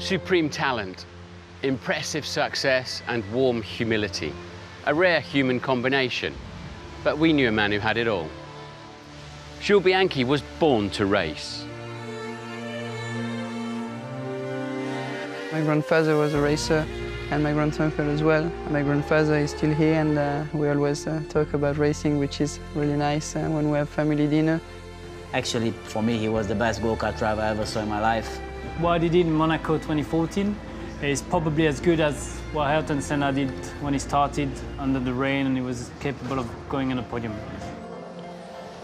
Supreme talent, impressive success and warm humility. A rare human combination, but we knew a man who had it all. Jules Bianchi was born to race. My grandfather was a racer, and my granduncle as well. My grandfather is still here, and we always talk about racing, which is really nice when we have family dinner. Actually, for me, he was the best go-kart driver I ever saw in my life. What he did in Monaco 2014 is probably as good as what Ayrton Senna did when he started under the rain and he was capable of going on a podium.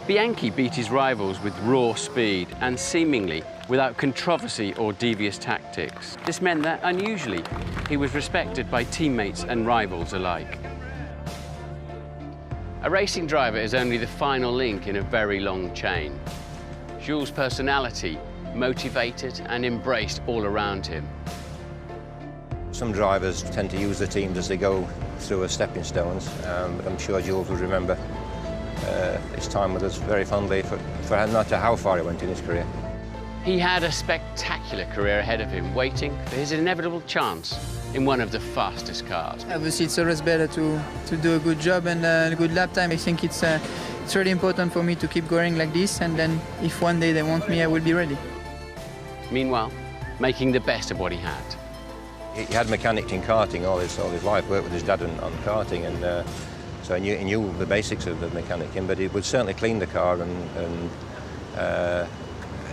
Bianchi beat his rivals with raw speed and seemingly without controversy or devious tactics. This meant that, unusually, he was respected by teammates and rivals alike. A racing driver is only the final link in a very long chain. Jules' personality motivated and embraced all around him. Some drivers tend to use the teams as they go through as stepping stones, but I'm sure Jules would remember his time with us very fondly for no matter how far he went in his career. He had a spectacular career ahead of him, waiting for his inevitable chance in one of the fastest cars. Obviously, it's always better to do a good job and a good lap time. I think it's really important for me to keep going like this, and then if one day they want me, I will be ready. Meanwhile, making the best of what he had. He had mechanics in karting all his life, worked with his dad on karting, and so he knew the basics of the mechanicing, but he would certainly clean the car, and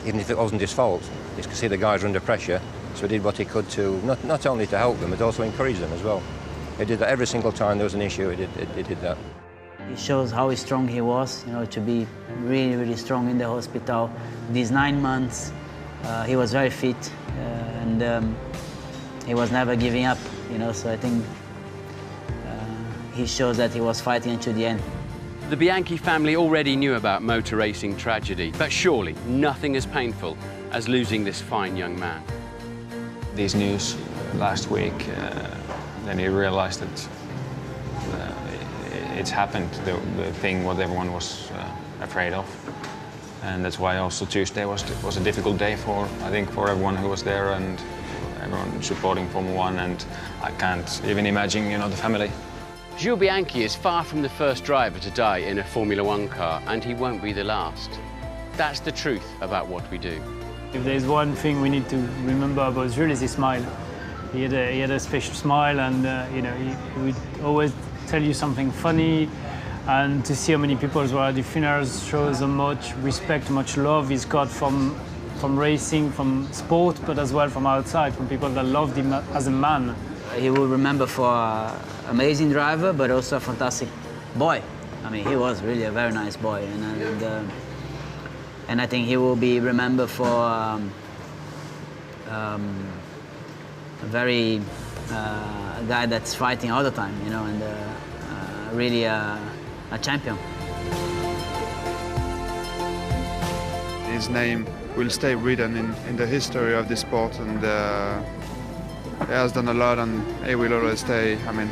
even if it wasn't his fault, he could see the guys were under pressure, so he did what he could to, not only to help them, but also encourage them as well. He did that every single time there was an issue, he did that. It shows how strong he was, you know, to be really, really strong in the hospital. These 9 months, he was very fit, and he was never giving up, you know, so I think he shows that he was fighting until the end. The Bianchi family already knew about motor racing tragedy, but surely nothing as painful as losing this fine young man. This news last week, then he realized that it's happened, the thing what everyone was afraid of. And that's why also Tuesday was a difficult day I think, for everyone who was there and everyone supporting Formula One, and I can't even imagine, you know, the family. Jules Bianchi is far from the first driver to die in a Formula One car, and he won't be the last. That's the truth about what we do. If there's one thing we need to remember about Jules is his smile. He had a special smile, and you know, he would always tell you something funny, and to see how many people were at the funerals shows how much respect, much love he's got from racing, from sport, but as well from outside, from people that loved him as a man. He will remember for an amazing driver, but also a fantastic boy. I mean, he was really a very nice boy, and I think he will be remembered for a guy that's fighting all the time, you know, and really a champion. His name will stay written in the history of the sport, and he has done a lot, and he will always stay. I mean,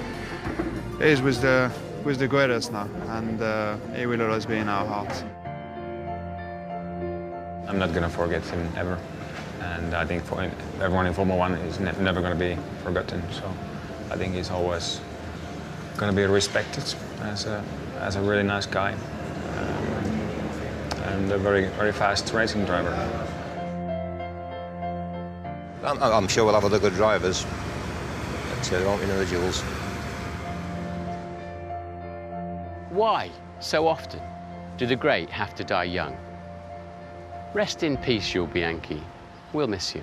he is with the greatest now, and he will always be in our hearts. I'm not going to forget him ever, and I think everyone in Formula One is never going to be forgotten. So I think he's always going to be respected as a really nice guy and a very, very fast racing driver. I'm sure we'll have other good drivers, but there won't be another Jules. Why, so often, do the great have to die young? Rest in peace, Jules Bianchi. We'll miss you.